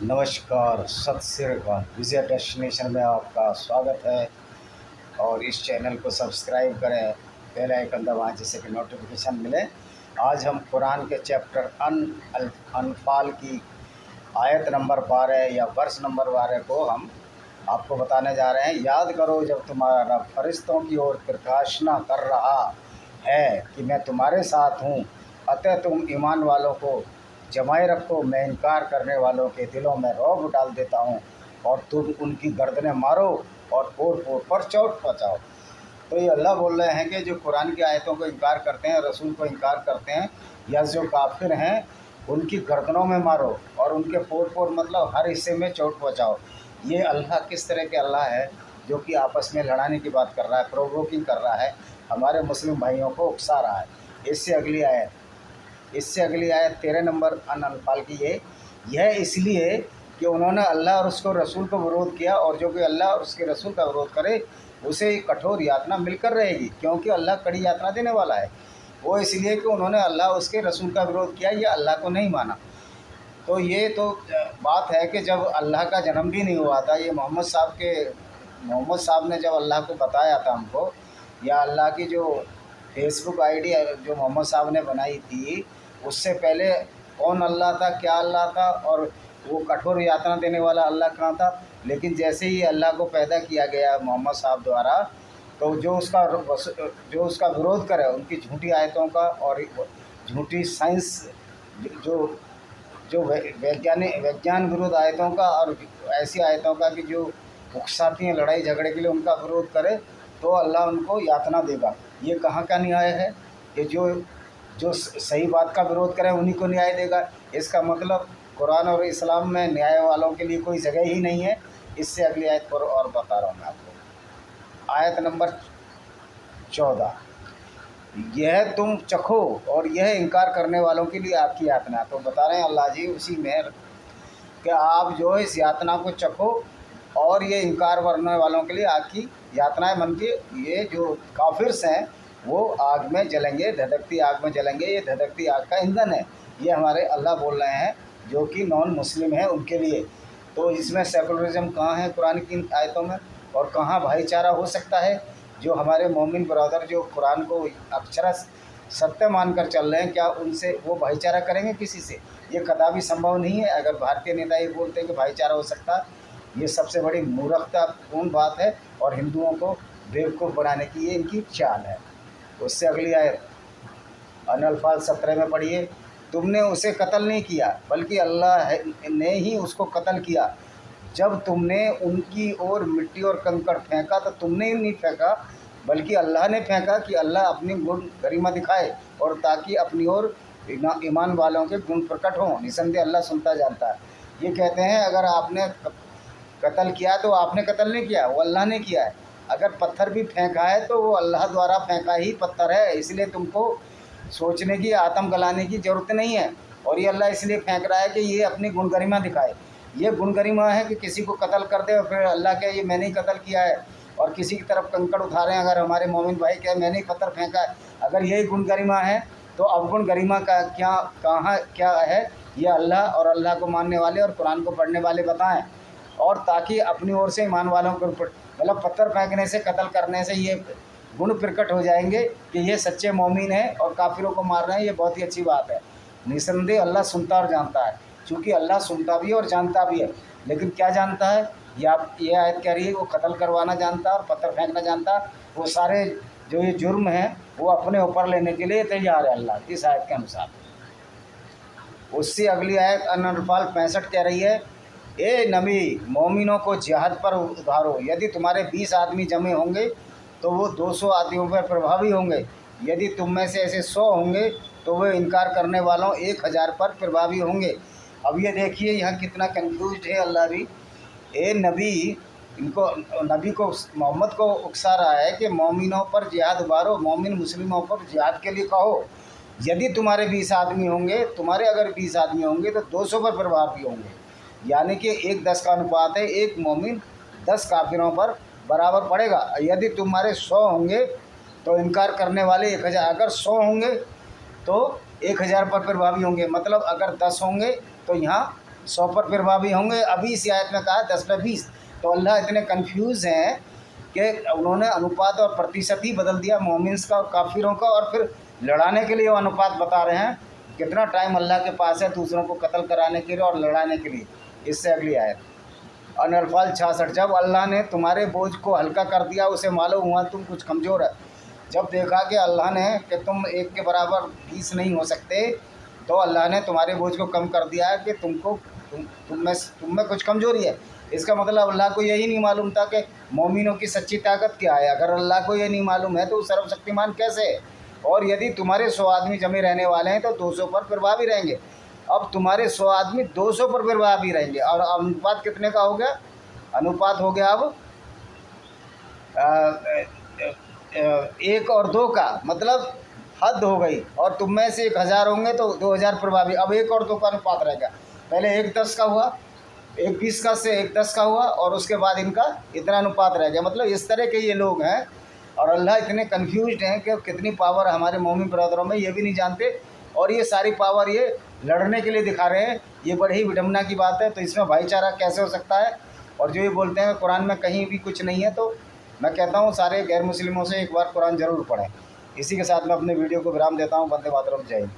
नमस्कार, सत श्री अकाल। विजय डेस्टिनेशन में आपका स्वागत है और इस चैनल को सब्सक्राइब करें, बेल आइकन दबाएं जिससे कि नोटिफिकेशन मिले। आज हम कुरान के चैप्टर अनफाल की आयत नंबर 12 या वर्ष नंबर 12 को हम आपको बताने जा रहे हैं। याद करो जब तुम्हारा रब फरिश्तों की ओर प्रकाशना कर रहा है कि मैं तुम्हारे साथ हूँ, अतः तुम ईमान वालों को जमाए रखो, मैं इनकार करने वालों के दिलों में रौब डाल देता हूँ और तुम उनकी गर्दनें मारो और पोर पोर पर चोट पहुँचाओ। तो ये अल्लाह बोल रहे हैं कि जो कुरान की आयतों को इनकार करते हैं, रसूल को इनकार करते हैं, या जो काफिर हैं उनकी गर्दनों में मारो और उनके पोर पोर मतलब हर हिस्से में चोट पहुँचाओ। ये अल्लाह किस तरह के अल्लाह है जो कि आपस में लड़ाने की बात कर रहा है, प्रोवोकिंग कर रहा है, हमारे मुस्लिम भाइयों को उकसा रहा है। इससे अगली आयत 13 नंबर अनफाल की यह इसलिए कि उन्होंने अल्लाह और उसको रसूल को विरोध किया, और जो कि अल्लाह और उसके रसूल का विरोध करे उसे कठोर यातना मिलकर रहेगी, क्योंकि अल्लाह कड़ी यातना देने वाला है। वो इसलिए कि उन्होंने अल्लाह उसके रसूल का विरोध किया, या अल्लाह को नहीं माना। तो ये तो बात है कि जब अल्लाह का जन्म भी नहीं हुआ था, ये मोहम्मद साहब ने जब अल्लाह को बताया था हमको, या अल्लाह की जो फेसबुक आईडी जो मोहम्मद साहब ने बनाई थी, उससे पहले कौन अल्लाह था, क्या अल्लाह था, और वो कठोर यातना देने वाला अल्लाह कहाँ था। लेकिन जैसे ही अल्लाह को पैदा किया गया मोहम्मद साहब द्वारा, तो जो उसका विरोध करे उनकी झूठी आयतों का और झूठी साइंस, जो जो विज्ञान विरोध आयतों का और ऐसी आयतों का कि जो उकसाती हैं लड़ाई झगड़े के लिए, उनका विरोध करे तो अल्लाह उनको यातना देगा। ये कहाँ का न्याय है कि जो जो सही बात का विरोध करें उन्हीं को न्याय देगा। इसका मतलब कुरान और इस्लाम में न्याय वालों के लिए कोई जगह ही नहीं है। इससे अगली आयत पर और बता रहा हूँ मैं आपको। आयत नंबर 14, यह तुम चखो और यह इनकार करने वालों के लिए आपकी यातना। तो बता रहे हैं अल्लाह जी उसी में कि आप जो इस यातना को चखो और ये इनकार करने वालों के लिए आपकी यातनाएं मन की। ये जो काफिर्स हैं वो आग में जलेंगे, धधकती आग में जलेंगे। ये धधकती आग का ईंधन है। ये हमारे अल्लाह बोल रहे हैं जो कि नॉन मुस्लिम है उनके लिए। तो इसमें सेकुलरिज्म कहाँ है कुरान की आयतों में, और कहाँ भाईचारा हो सकता है। जो हमारे मोमिन ब्रदर जो कुरान को अक्षरश सत्य मानकर चल रहे हैं, क्या उनसे वो भाईचारा करेंगे किसी से? ये कदापि संभव नहीं है। अगर भारतीय नेता ये बोलते हैं कि भाईचारा हो सकता है, ये सबसे बड़ी मूर्खतापूर्ण बात है और हिंदुओं को बेवकूफ़ बनाने की ये इनकी चाल है। उससे अगली आयत अनफाल 17 में पढ़िए, तुमने उसे कत्ल नहीं किया बल्कि अल्लाह ने ही उसको कत्ल किया। जब तुमने उनकी ओर मिट्टी और कंकड़ फेंका तो तुमने ही नहीं फेंका बल्कि अल्लाह ने फेंका, कि अल्लाह अपनी गुण गरिमा दिखाए और ताकि अपनी ओर ईमान वालों के गुण प्रकट हों। निसंदेह अल्लाह सुनता जानता है। ये कहते हैं अगर आपने कत्ल किया तो आपने कत्ल नहीं किया, वो अल्लाह ने किया है। अगर पत्थर भी फेंका है तो वो अल्लाह द्वारा फेंका ही पत्थर है, इसलिए तुमको सोचने की, आत्म गलाने की ज़रूरत नहीं है। और ये अल्लाह इसलिए फेंक रहा है कि ये अपनी गुण गरिमा दिखाए। ये गुण गरिमा है कि किसी को कत्ल कर दे और फिर अल्लाह के ये मैंने ही कत्ल किया है, और किसी की तरफ कंकड़ उठा रहे हैं अगर हमारे मोमिन भाई क्या मैंने ही पत्थर फेंका है। अगर यही गुण गरिमा है तो अवगुण गरिमा का क्या है, ये अल्लाह और अल्लाह को मानने वाले और कुरान को पढ़ने वाले बताएं। और ताकि अपनी ओर से ईमान वालों को मतलब पत्थर फेंकने से, कत्ल करने से ये गुण प्रकट हो जाएंगे कि ये सच्चे मोमिन हैं और काफिरों को मार रहे हैं। ये बहुत ही अच्छी बात है। निसंदेह अल्लाह सुनता और जानता है, क्योंकि अल्लाह सुनता भी है और जानता भी है। लेकिन क्या जानता है, ये आयत कह रही है वो कत्ल करवाना जानता है और पत्थर फेंकना जानता है। वो सारे जो ये जुर्म हैं वो अपने ऊपर लेने के लिए तैयार है अल्लाह इस आयत के अनुसार। उससे अगली आयत अनफाल 65 कह रही है, ए नबी मोमिनों को जिहाद पर उतारो। यदि तुम्हारे 20 आदमी जमे होंगे तो वो 200 आदमियों पर प्रभावी होंगे। यदि तुम में से ऐसे 100 होंगे तो वे इनकार करने वालों 1000 पर प्रभावी होंगे। अब ये देखिए यहाँ कितना कंफ्यूज है अल्लाह भी। ए नबी, इनको नबी को मोहम्मद को उकसा रहा है कि मोमिनों पर जिहाद उतारो, मोमिन मुस्लिमों पर जिहाद के लिए कहो। यदि तुम्हारे 20 आदमी होंगे, तुम्हारे अगर 20 आदमी होंगे तो 200 पर प्रभावी होंगे। यानी कि 1-10 का अनुपात है, एक मोमिन 10 काफिरों पर बराबर पड़ेगा। यदि तुम्हारे 100 होंगे तो इनकार करने वाले 1000, अगर 100 होंगे तो 1000 पर प्रभावी होंगे। मतलब अगर 10 होंगे तो यहाँ 100 पर प्रभावी होंगे। अभी इस आयत में कहा 10 पे 20। तो अल्लाह इतने कंफ्यूज हैं कि उन्होंने अनुपात और प्रतिशत ही बदल दिया मोमिन्स का और काफिरों का, और फिर लड़ाने के लिए वो अनुपात बता रहे हैं। कितना टाइम अल्लाह के पास है दूसरों को कत्ल कराने के लिए और लड़ाने के लिए। इससे अगली आयत अनफाल 66, जब अल्लाह ने तुम्हारे बोझ को हल्का कर दिया उसे मालूम हुआ तुम कुछ कमज़ोर है। जब देखा कि अल्लाह ने कि तुम एक के बराबर 20 नहीं हो सकते, तो अल्लाह ने तुम्हारे बोझ को कम कर दिया है कि तुम में कुछ कमज़ोरी है। इसका मतलब अल्लाह को यही नहीं मालूम था कि मोमिनों की सच्ची ताकत क्या है। अगर अल्लाह को ये नहीं मालूम है तो वो सर्वशक्तिमान कैसे है। और यदि तुम्हारे 100 आदमी जमे रहने वाले हैं तो 200 पर प्रभावी रहेंगे। अब तुम्हारे 100 आदमी 200 पर प्रभावी रहेंगे। और अनुपात कितने का हो गया? अनुपात हो गया अब 1 और 2 का, मतलब हद हो गई। और तुम में से 1000 होंगे तो 2000 प्रभावी। अब 1 और 2 का अनुपात रहेगा। पहले 1 10 का हुआ, 1 20 का से 1 10 का हुआ, और उसके बाद इनका इतना अनुपात रह गया। मतलब इस तरह के ये लोग हैं। और अल्लाह इतने कन्फ्यूज्ड हैं कि कितनी पावर हमारे मोमिन ब्रदरों में ये भी नहीं जानते, और ये सारी पावर ये लड़ने के लिए दिखा रहे हैं। ये बड़ी ही विडम्बना की बात है। तो इसमें भाईचारा कैसे हो सकता है? और जो ये बोलते हैं कुरान में कहीं भी कुछ नहीं है, तो मैं कहता हूँ सारे गैर मुस्लिमों से एक बार कुरान ज़रूर पढ़ें। इसी के साथ मैं अपने वीडियो को विराम देता हूँ। वंदे मातरम, जय हिंद।